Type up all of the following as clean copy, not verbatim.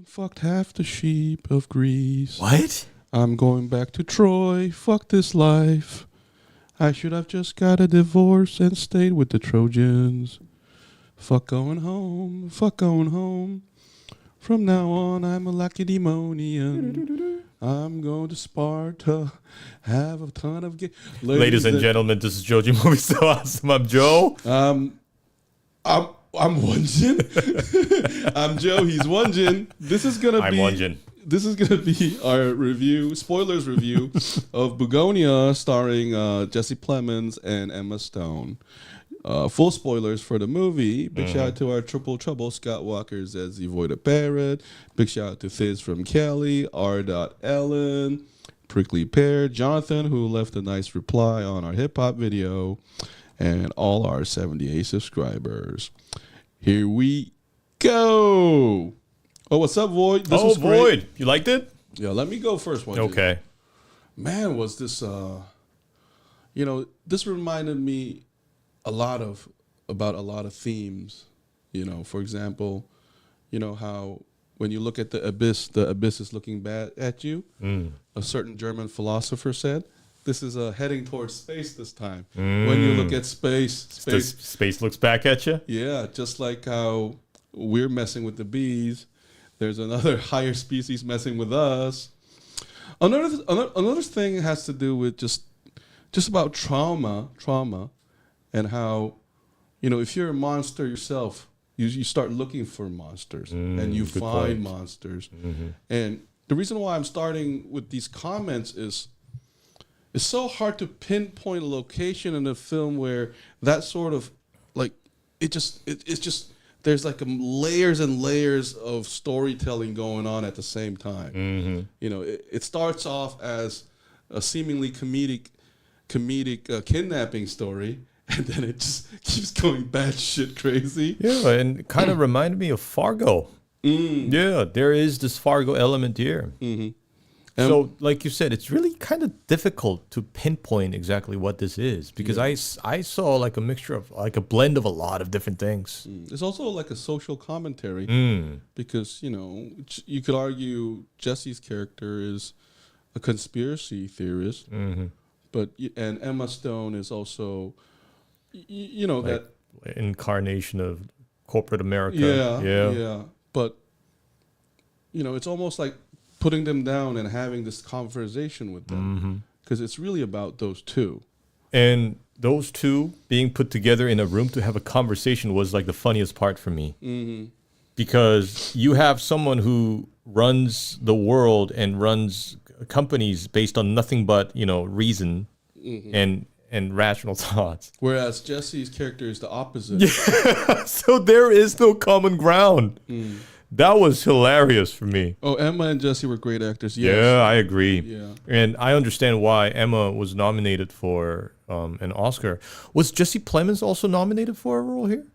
fucked half the sheep of Greece. What? I'm going back to Troy. Fuck this life. I should have just got a divorce and stayed with the Trojans. Fuck going home. Fuck going home. From now on, I'm a Lacedaemonian. I'm going to Sparta. Have a ton of... Ladies and gentlemen, this is JoeJinMovieSoAwesome. I'm Joe. I'm Wonjin. I'm Joe. He's Wonjin. This is gonna be our review, spoilers review of Bugonia, starring Jesse Plemons and Emma Stone. Full spoilers for the movie. Big shout out to our Triple Trouble Scott Walkers as Evoida Barrett. Big shout out to Fizz from Kelly, R. Ellen, Prickly Pear, Jonathan, who left a nice reply on our hip hop video, and all our 78 subscribers. Here we go. Oh, what's up, Void? Void. You liked it? Yeah, let me go first one. Okay. Man, was this this reminded me about a lot of themes. For example, how when you look at the abyss is looking bad at you. A certain German philosopher said, this is heading towards space this time. When you look at space looks back at you? Yeah, just like how we're messing with the bees, there's another higher species messing with us. Another thing has to do with just about trauma, and how, if you're a monster yourself, you start looking for monsters, and you find monsters. And the reason why I'm starting with these comments is, it's so hard to pinpoint a location in a film where that sort of it's just there's like layers and layers of storytelling going on at the same time. It starts off as a seemingly comedic kidnapping story, and then it just keeps going batshit crazy. Yeah, and it kind of reminded me of Fargo. Yeah, there is this Fargo element here. So, like you said, it's really kind of difficult to pinpoint exactly what this is, because I saw like a mixture of like a blend of a lot of different things. It's also like a social commentary, because you could argue Jesse's character is a conspiracy theorist, but and Emma Stone is also like that incarnation of corporate America. Yeah. But it's almost like putting them down and having this conversation with them, because it's really about those two. And those two being put together in a room to have a conversation was like the funniest part for me. Because you have someone who runs the world and runs companies based on nothing but, reason and rational thoughts. Whereas Jesse's character is the opposite. Yeah. So there is no common ground. That was hilarious for me. Oh, Emma and Jesse were great actors. Yes. Yeah, I agree. Yeah. And I understand why Emma was nominated for an Oscar. Was Jesse Plemons also nominated for a role here?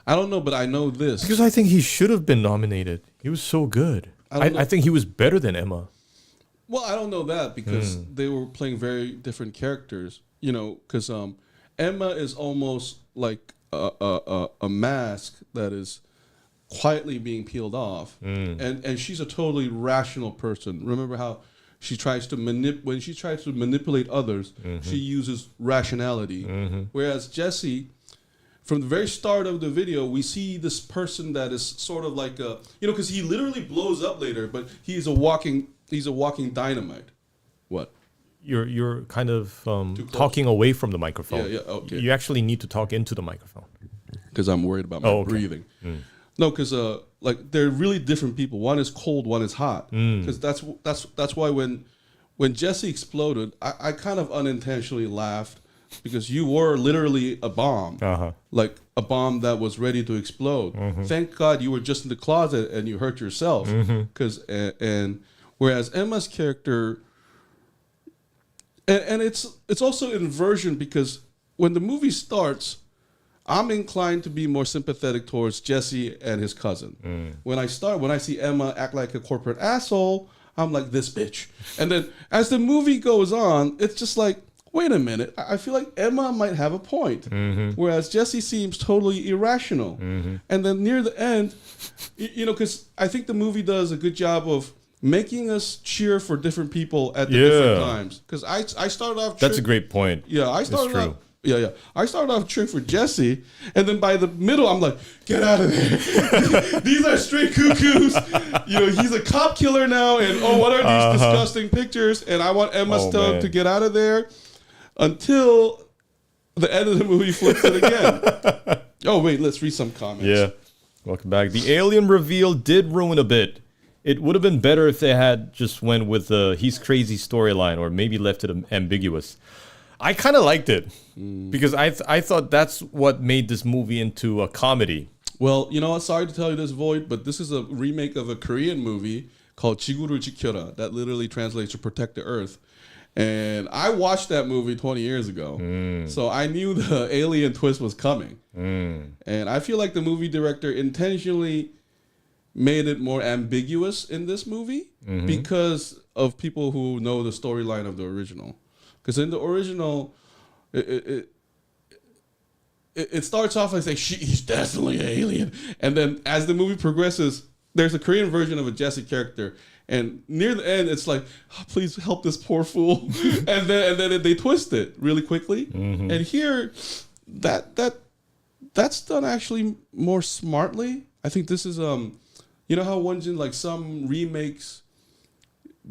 I don't know, but I know this. Because I think he should have been nominated. He was so good. I think he was better than Emma. Well, I don't know that, because they were playing very different characters. Because Emma is almost like a mask that is quietly being peeled off, and she's a totally rational person. Remember how she tries to when she tries to manipulate others, she uses rationality. Whereas Jesse, from the very start of the video, we see this person that is sort of like because he literally blows up later, but he's a walking dynamite. What? You're kind of talking away from the microphone. Yeah, okay. You actually need to talk into the microphone. Because I'm worried about my breathing. No, because they're really different people. One is cold, one is hot. Because that's why when Jesse exploded, I kind of unintentionally laughed, because you were literally a bomb, like a bomb that was ready to explode. Thank God you were just in the closet and you hurt yourself. Because and whereas Emma's character, and it's also inversion, because when the movie starts, I'm inclined to be more sympathetic towards Jesse and his cousin. When I see Emma act like a corporate asshole, I'm like, this bitch. And then as the movie goes on, it's just like, wait a minute, I feel like Emma might have a point, whereas Jesse seems totally irrational. And then near the end, because I think the movie does a good job of making us cheer for different people at the different times. Because I started off. That's a great point. Yeah, I started off. Yeah. I started off cheering for Jesse, and then by the middle, I'm like, get out of there. These are straight cuckoos. He's a cop killer now, and what are these disgusting pictures? And I want Emma Stone to get out of there until the end of the movie flips it again. Oh, wait, let's read some comments. Yeah. Welcome back. The alien reveal did ruin a bit. It would have been better if they had just went with the he's crazy storyline or maybe left it ambiguous. I kind of liked it because I thought that's what made this movie into a comedy. Well, you know what? Sorry to tell you this, Void, but this is a remake of a Korean movie called Chiguru Chikira that literally translates to Protect the Earth. And I watched that movie 20 years ago. So I knew the alien twist was coming. And I feel like the movie director intentionally made it more ambiguous in this movie because of people who know the storyline of the original. Because in the original, it starts off like saying he's definitely an alien, and then as the movie progresses, there's a Korean version of a Jesse character, and near the end, it's like, please help this poor fool, and then they twist it really quickly, and here, that's done actually more smartly. I think this is you know how like some remakes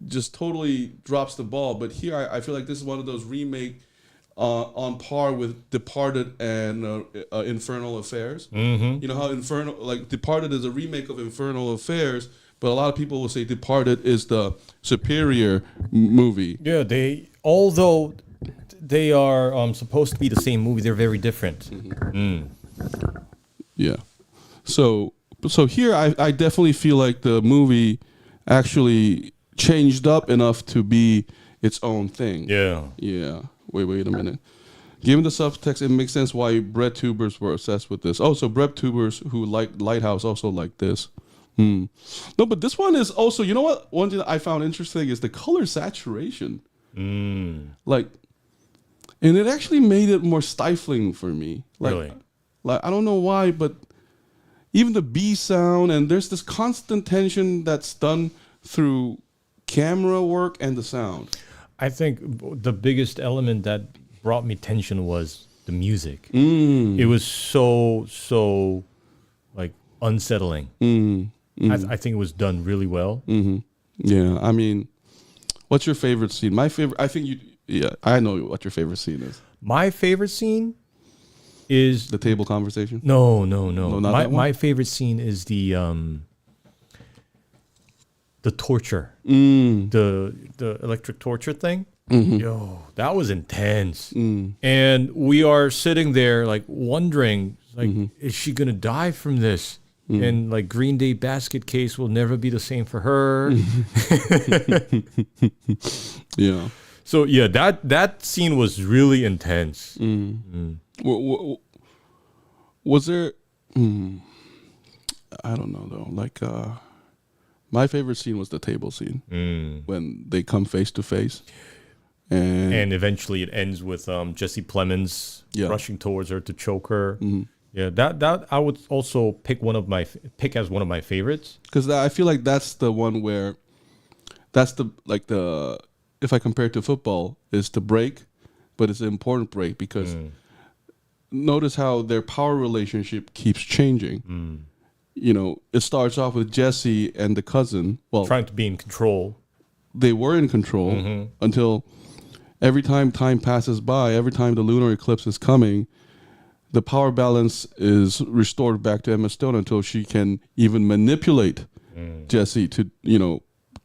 just totally drops the ball, but here I feel like this is one of those remake on par with Departed and Infernal Affairs. You know how Departed is a remake of Infernal Affairs, but a lot of people will say Departed is the superior movie. Yeah, although they are supposed to be the same movie, they're very different. Yeah, so here I definitely feel like the movie actually changed up enough to be its own thing. Yeah. Wait a minute. Given the subtext, it makes sense why bread tubers were obsessed with this. Oh, so bread tubers who like Lighthouse also like this. No, but this one is also, you know what? One thing that I found interesting is the color saturation. Like, and it actually made it more stifling for me. Really? Like I don't know why, but even the B sound, and there's this constant tension that's done through camera work and the sound. I think the biggest element that brought me tension was the music. It was so like unsettling. I think it was done really well. Yeah, I mean, what's your favorite scene? My favorite, I think I know what your favorite scene is. My favorite scene is the table conversation. No. My favorite scene is the torture, the electric torture thing. Yo, that was intense. And we are sitting there like wondering, like, is she gonna die from this? And like Green Day Basket Case will never be the same for her. Yeah. So yeah, that scene was really intense. Was there? I don't know though. Like. My favorite scene was the table scene when they come face to face, and eventually it ends with Jesse Plemons rushing towards her to choke her. Yeah, that I would also pick as one of my favorites, because I feel like that's the one where that's the if I compare it to football, is the break, but it's an important break because notice how their power relationship keeps changing. You know, it starts off with Jesse and the cousin. Well, trying to be in control. They were in control until every time passes by, every time the lunar eclipse is coming, the power balance is restored back to Emma Stone until she can even manipulate Jesse to,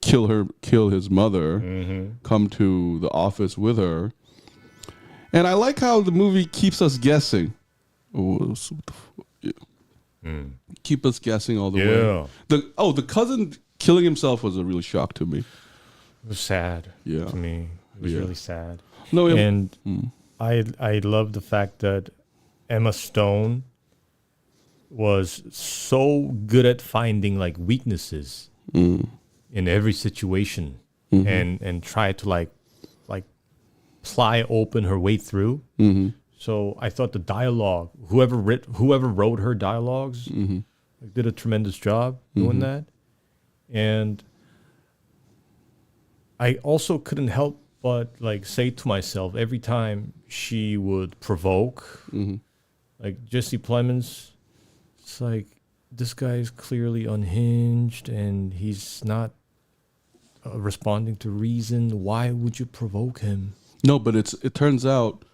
kill his mother, come to the office with her. And I like how the movie keeps us guessing. Keep us guessing all the way. The cousin killing himself was a real shock to me. It was sad. Yeah, to me, it was really sad. No, I love the fact that Emma Stone was so good at finding like weaknesses in every situation and try to like pry open her way through. So I thought the dialogue, whoever wrote her dialogues, like, did a tremendous job doing that. And I also couldn't help but like say to myself every time she would provoke, like Jesse Plemons, it's like, this guy is clearly unhinged and he's not responding to reason. Why would you provoke him? No, but it turns out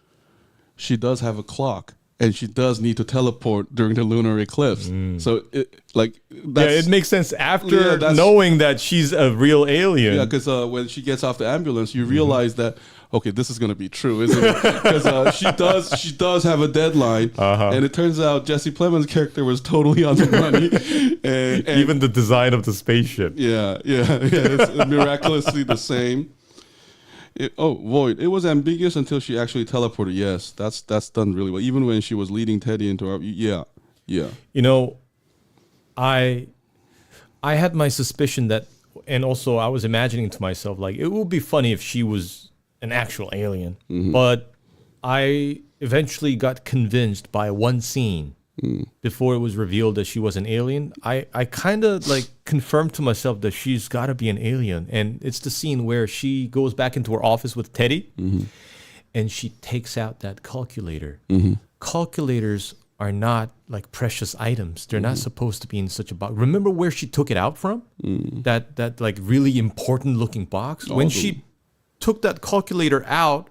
she does have a clock, and she does need to teleport during the lunar eclipse. So It makes sense after knowing that she's a real alien. Yeah, because when she gets off the ambulance, you realize that, okay, this is going to be true, isn't it? Because she does have a deadline, and it turns out Jesse Plemons' character was totally on the money, and even the design of the spaceship. It's miraculously the same. Void. It was ambiguous until she actually teleported. Yes, that's done really well. Even when she was leading Teddy into our You know, I had my suspicion that, and also I was imagining to myself, like, it would be funny if she was an actual alien. But I eventually got convinced by one scene before it was revealed that she was an alien. I kind of like confirmed to myself that she's got to be an alien. And it's the scene where she goes back into her office with Teddy and she takes out that calculator. Calculators are not like precious items. They're not supposed to be in such a box. Remember where she took it out from? That like really important looking box? When she took that calculator out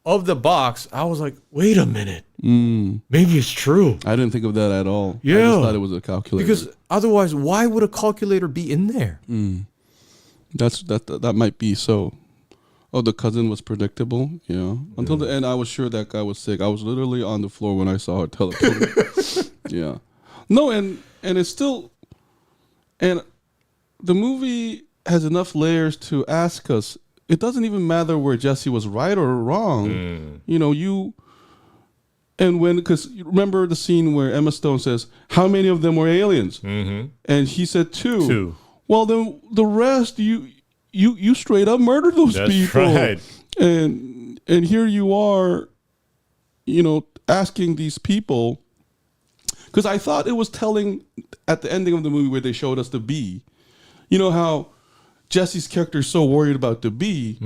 of the box, I was like, wait a minute. Maybe it's true. I didn't think of that at all. Yeah. I just thought it was a calculator. Because otherwise, why would a calculator be in there? That might be so. Oh, the cousin was predictable. Yeah. Until the end, I was sure that guy was sick. I was literally on the floor when I saw her teleport. Yeah. No, and it's still, and the movie has enough layers to ask us. It doesn't even matter where Jesse was right or wrong. You know, because you remember the scene where Emma Stone says, how many of them were aliens? And he said two. Well, then the rest, you straight up murdered those people. Right. And here you are, you know, asking these people, because I thought it was telling at the ending of the movie where they showed us the bee. You know how Jesse's character is so worried about the bee,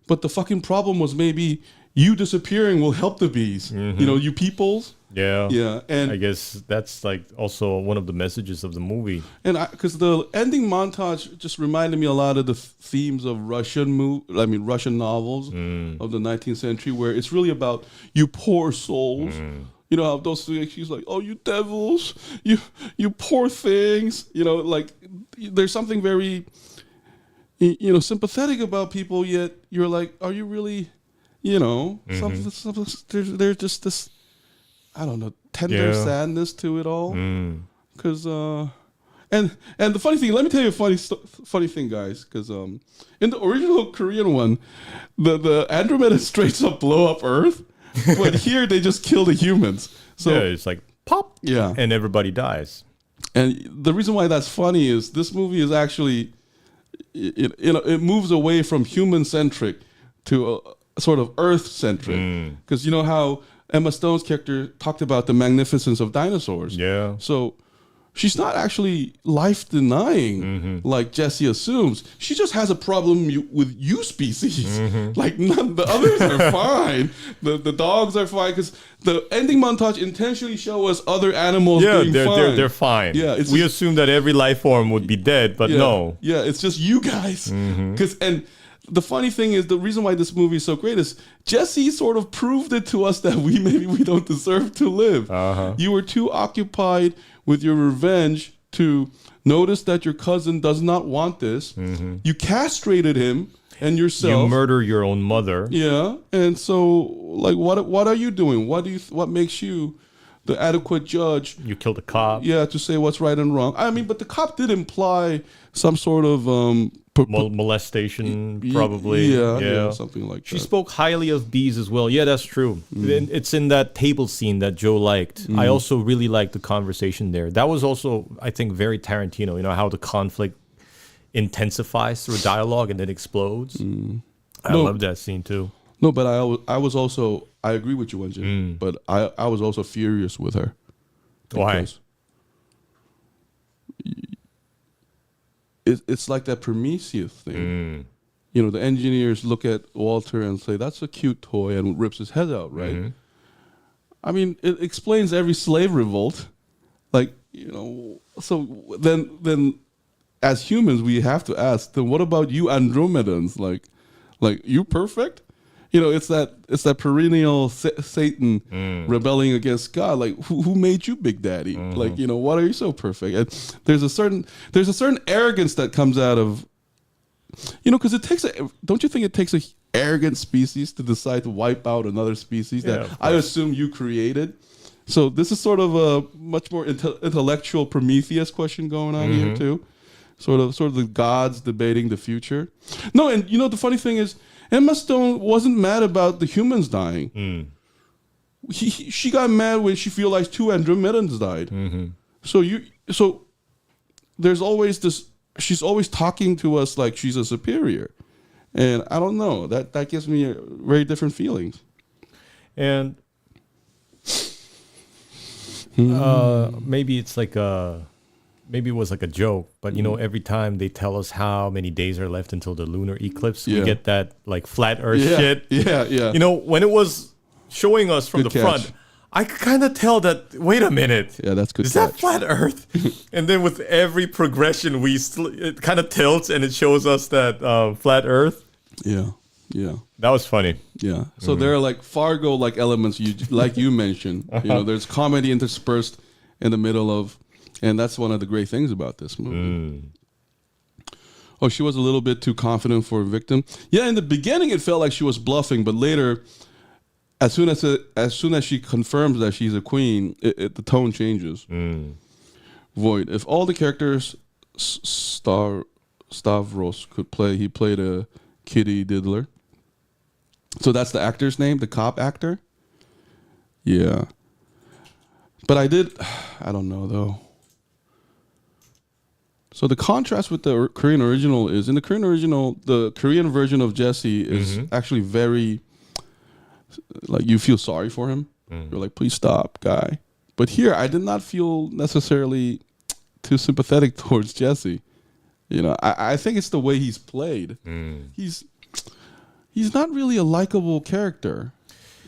but the fucking problem was maybe you disappearing will help the bees. You know, you peoples. Yeah. And I guess that's like also one of the messages of the movie. And because the ending montage just reminded me a lot of the themes of Russian novels of the 19th century, where it's really about you poor souls. You know how those things, she's like, oh, you devils, you poor things. You know, like there's something very, you know, sympathetic about people, yet you're like, are you really, you know, there's just this, I don't know, tender sadness to it all. Because, and the funny thing, let me tell you a funny thing, guys, because in the original Korean one, the Andromeda straight up blow up Earth, but here they just kill the humans. So it's like pop, and everybody dies. And the reason why that's funny is this movie is actually, it moves away from human-centric to a sort of Earth-centric. Because you know how Emma Stone's character talked about the magnificence of dinosaurs. Yeah. So she's not actually life-denying like Jesse assumes. She just has a problem with you species. Like none the others are fine. The dogs are fine because the ending montage intentionally show us other animals being fine. They're fine. Yeah, we assume that every life form would be dead, but no. Yeah, it's just you guys. And the funny thing is, the reason why this movie is so great is Jesse sort of proved it to us that we don't deserve to live. You were too occupied with your revenge to notice that your cousin does not want this. You castrated him and yourself. You murder your own mother. Yeah, and so like, what are you doing? What makes you the adequate judge? You killed a cop. Yeah, to say what's right and wrong. I mean, but the cop did imply some sort of molestation, probably. Yeah, something like that. She spoke highly of bees as well. Yeah, that's true. It's in that table scene that Joe liked. I also really liked the conversation there. That was also, I think, very Tarantino. You know, how the conflict intensifies through dialogue and then explodes. I love that scene too. No, but I was also, I agree with you, Wenjin, but I was also furious with her. Why? It's like that Prometheus thing. You know, the engineers look at Walter and say, that's a cute toy, and rips his head out, right? I mean, it explains every slave revolt. Like, you know, so then as humans, we have to ask, then what about you Andromedans? Like you perfect? You know, it's that perennial Satan rebelling against God. Like, who made you Big Daddy? Like, you know, why are you so perfect? And there's a certain arrogance that comes out of, you know, because don't you think it takes a arrogant species to decide to wipe out another species that I assume you created? So this is sort of a much more intellectual Prometheus question going on here too. Sort of the gods debating the future. No, and you know the funny thing is, Emma Stone wasn't mad about the humans dying. She got mad when she realized 2 Andromedans died. So there's always this. She's always talking to us like she's a superior, and I don't know, that gives me very different feelings. And maybe it's like maybe it was like a joke, but you know, every time they tell us how many days are left until the lunar eclipse, we get that like flat Earth shit. Yeah. You know, when it was showing us from the front, I could kind of tell that. Wait a minute. Yeah, that's good. Is that flat Earth? And then with every progression, it kind of tilts and it shows us that flat Earth. Yeah. That was funny. Yeah. So there are like Fargo-like elements, you mentioned. You know, there's comedy interspersed in the middle of, and that's one of the great things about this movie. Oh, she was a little bit too confident for a victim. Yeah, in the beginning it felt like she was bluffing, but later, as soon as she confirms that she's a queen, the tone changes. Void. If all the characters Stavros could play, he played a Kitty Diddler. So that's the actor's name, the cop actor? Yeah. But I don't know though. So the contrast with the Korean original is, in the Korean original, the Korean version of Jesse is actually very, like, you feel sorry for him. You're like, please stop, guy. But here, I did not feel necessarily too sympathetic towards Jesse. You know, I think it's the way he's played. He's not really a likable character.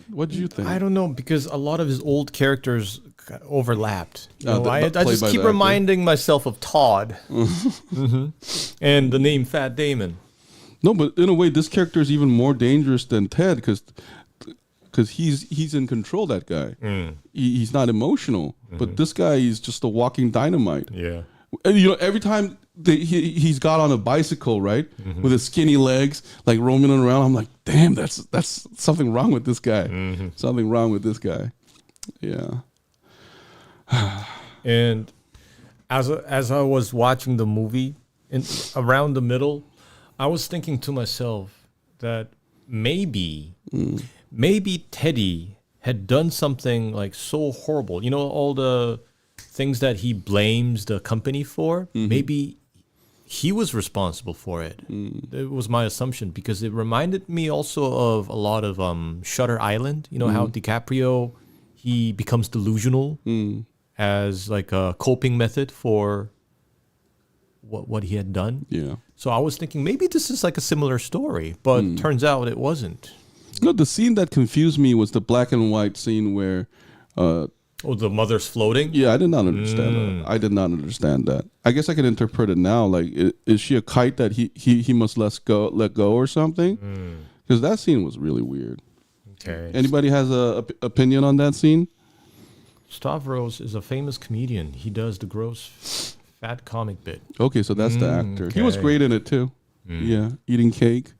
What do you think? I don't know, because a lot of his old characters overlapped. I just keep reminding myself of Todd and the name Fat Damon. No, but in a way, this character is even more dangerous than Ted because he's in control. That guy, he's not emotional, but this guy is just a walking dynamite. Yeah, and you know, every time he's got on a bicycle, right, with his skinny legs, like roaming around, I'm like, damn, that's something wrong with this guy. Something wrong with this guy. Yeah. And as I was watching the movie, around the middle, I was thinking to myself that maybe Teddy had done something like so horrible. You know, all the things that he blames the company for. Maybe he was responsible for it. It was my assumption, because it reminded me also of a lot of Shutter Island. You know how DiCaprio, he becomes delusional as like a coping method for what he had done. Yeah. So I was thinking maybe this is like a similar story, but turns out it wasn't. No, the scene that confused me was the black and white scene where the mother's floating? Yeah, I did not understand that. I did not understand that. I guess I can interpret it now. Like, is she a kite that he must let go or something? Because that scene was really weird. Okay. Anybody has a opinion on that scene? Stavros is a famous comedian. He does the gross fat comic bit. Okay, so that's the actor. Okay. He was great in it too. Yeah, eating cake.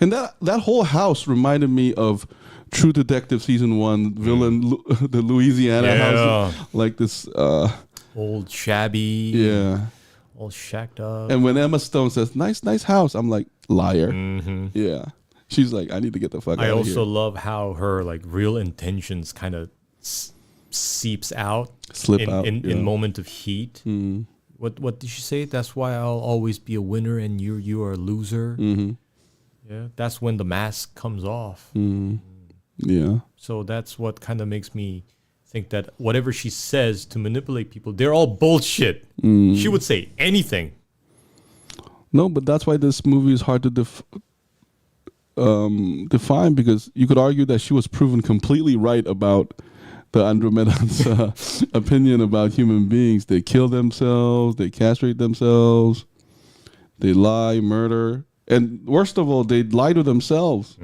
And that whole house reminded me of True Detective season 1, villain, the Louisiana house, like this old shabby, all shacked up. And when Emma Stone says nice house, I'm like, liar. Yeah, she's like, I need to get the fuck out of here. I also love how her like real intentions kind of seeps out, slip out in moment of heat. What did she say? That's why I'll always be a winner and you are a loser. Yeah, that's when the mask comes off. Yeah. So that's what kind of makes me think that whatever she says to manipulate people, they're all bullshit. She would say anything. No, but that's why this movie is hard to define, because you could argue that she was proven completely right about the Andromedans' opinion about human beings. They kill themselves, they castrate themselves, they lie, murder, and worst of all, they lie to themselves.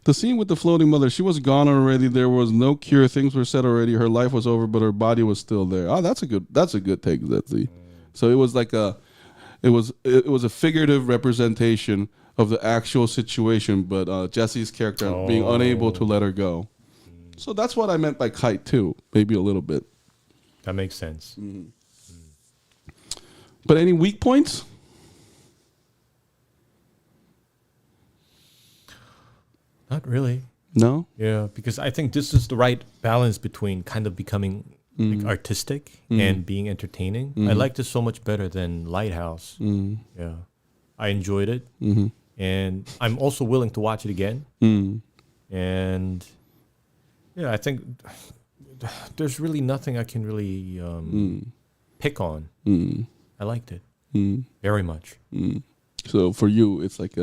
The scene with the floating mother, she was gone already. There was no cure. Things were said already. Her life was over, but her body was still there. Oh, that's a good take, Zetzi. So it was like it was a figurative representation of the actual situation, but Jesse's character being unable to let her go. So that's what I meant by kite too, maybe a little bit. That makes sense. But any weak points? Not really. No? Yeah, because I think this is the right balance between kind of becoming like artistic and being entertaining. I like this so much better than Lighthouse. Yeah, I enjoyed it, and I'm also willing to watch it again. And yeah, I think there's really nothing I can really pick on. I liked it very much. So for you, it's like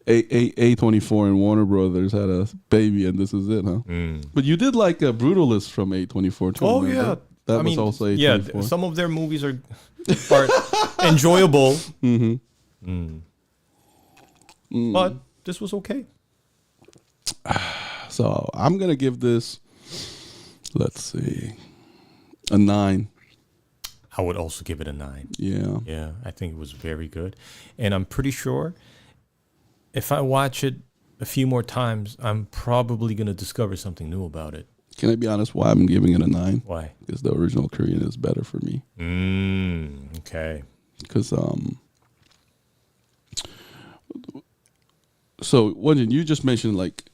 A24 and Warner Brothers had a baby, and this is it, huh? But you did like a Brutalist from A24 too. Oh, remember? yeah. That was also A24. Yeah, some of their movies are enjoyable. But this was okay. So I'm going to give this, let's see, a 9. I would also give it a 9. Yeah. Yeah, I think it was very good. And I'm pretty sure if I watch it a few more times, I'm probably going to discover something new about it. Can I be honest why I'm giving it a 9? Why? Because the original Korean is better for me. Okay. Because, so, Wonjin, you just mentioned like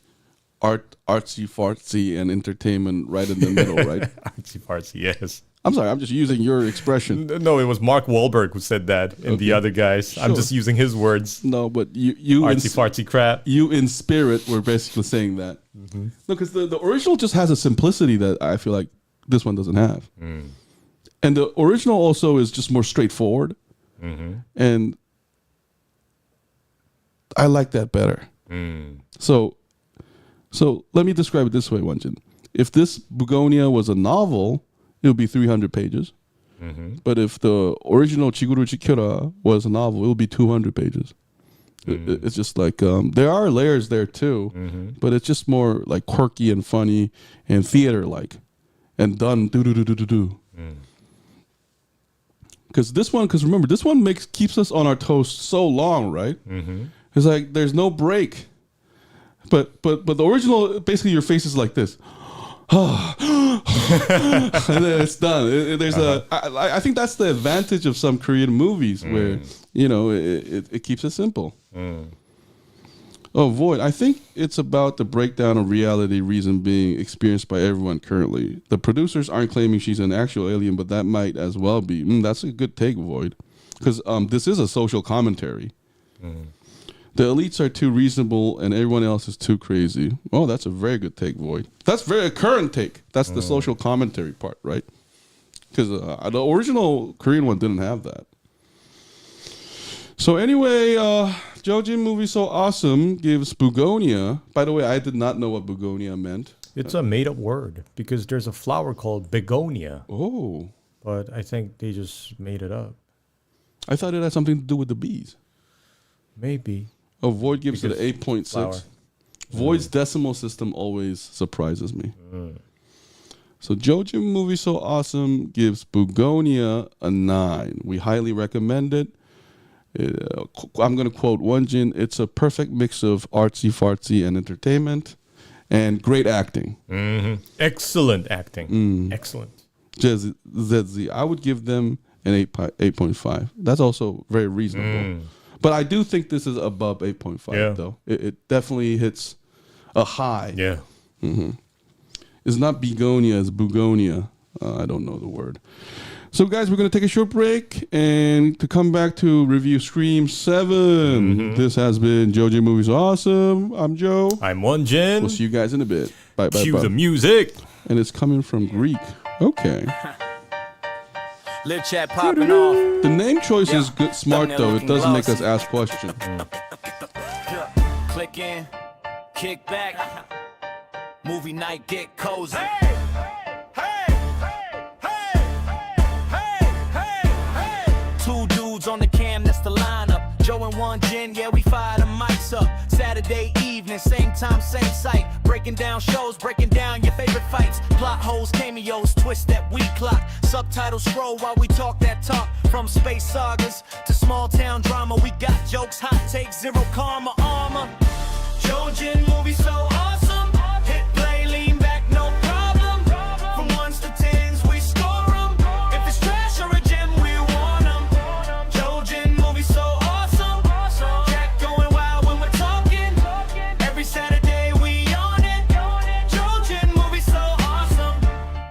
artsy fartsy and entertainment right in the middle, right? Artsy fartsy, yes. I'm sorry, I'm just using your expression. No, it was Mark Wahlberg who said that, and the other guys. Sure. I'm just using his words. No, but you artsy fartsy crap. You in spirit were basically saying that. No, because the original just has a simplicity that I feel like this one doesn't have. And the original also is just more straightforward. And I like that better. So let me describe it this way, Wonjin. If this Bugonia was a novel, it would be 300 pages. But if the original Chiguru Chikira was a novel, it would be 200 pages. It's just like, there are layers there too, but it's just more like quirky and funny and theater-like and done do-do-do-do-do-do. Because remember, this one keeps us on our toes so long, right? It's like there's no break. But the original, basically your face is like this. And then it's done. I think that's the advantage of some Korean movies where, it keeps it simple. Oh, Void, I think it's about the breakdown of reality, reason being experienced by everyone currently. The producers aren't claiming she's an actual alien, but that might as well be. That's a good take, Void. Because this is a social commentary. The elites are too reasonable and everyone else is too crazy. Oh, that's a very good take, Void. That's very current take. That's the social commentary part, right? Because the original Korean one didn't have that. So anyway, JoeJinMovieSoAwesome gives Bugonia. By the way, I did not know what Bugonia meant. It's a made-up word because there's a flower called Begonia. Oh. But I think they just made it up. I thought it had something to do with the bees. Maybe. Oh, Void gives it an 8.6. Void's decimal system always surprises me. So JoeJinMovieSoAwesome gives Bugonia a 9. We highly recommend it. I'm going to quote Wonjin. It's a perfect mix of artsy fartsy and entertainment and great acting. Excellent acting. Excellent. ZZ, I would give them an 8.5. That's also very reasonable. But I do think this is above 8.5, though. It definitely hits a high. Yeah. It's not begonia, it's Bugonia. I don't know the word. So, guys, we're going to take a short break and to come back to review Scream 7. This has been JoeJinMovieSoAwesome. I'm Joe. I'm One Jin. We'll see you guys in a bit. Bye, bye, Cue bye. the music. And it's coming from Greek. Okay. Live chat popping off. The name choice is good, smart, Thumbnail though. It looking doesn't make us glossy. ask questions. Click in, kick back. Movie night, get cozy. Two dudes on the cam, that's the lineup. Joe and One Jin, yeah, we fire the mics up. Saturday evening, same time, same site. Breaking down shows, breaking down your favorite fights. Plot holes, cameos, twist that we clock. Subtitles scroll while we talk that talk. From space sagas to small town drama, we got jokes, hot takes, zero karma, armor. Joe Jin movie so awesome. Hit play, lean back, no problem. From ones to tens, we score 'em. If it's trash or a gem, we want 'em. Joe Jin movie so awesome. Jack going wild when we're talking. Every Saturday we on it. Joe Jin movie so awesome.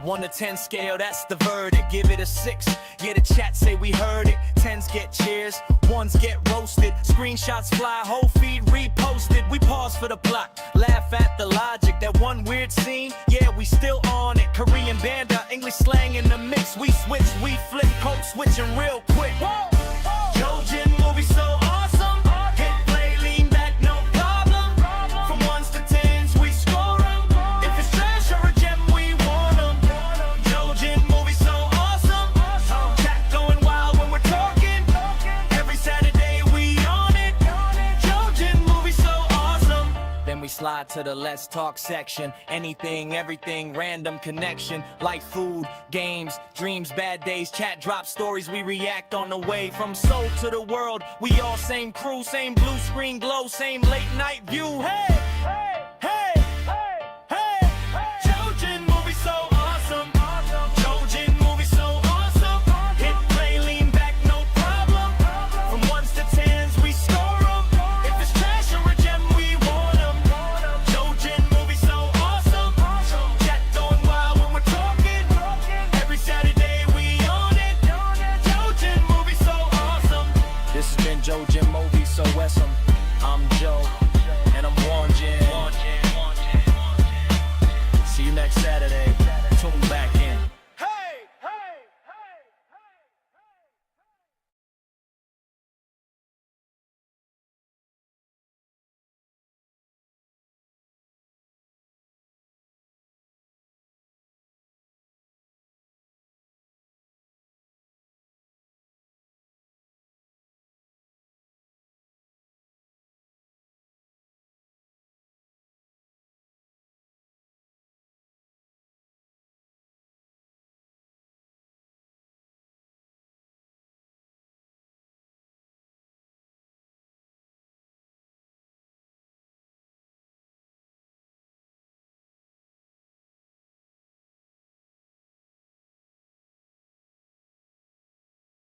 1 to 10 scale, that's the verdict. Give it a 6. Yeah, the chat say we heard it. 10s get cheers, 1s get roasted. Screenshots fly, whole feed reposted. We pause for the plot, laugh at the logic. That one weird scene, yeah, we still on it. Korean banda, English slang in the mix. We switch, we flip, code switching real quick. Joe Jin movie so awesome. Hit play, lean back, no problem. From 1s to 10s, we score 'em. If it's trash or a gem, we want 'em. Joe Jin movie so awesome. Chat going wild when we're talking. Every Saturday we on it. Joe Jin movie so awesome. Then we slide to the let's talk section. Anything, everything, random connection. Like food, games, dreams, bad days. Chat drop stories, we react on the way. From soul to the world, we all same crew, same blue screen glow, same late night view. Hey!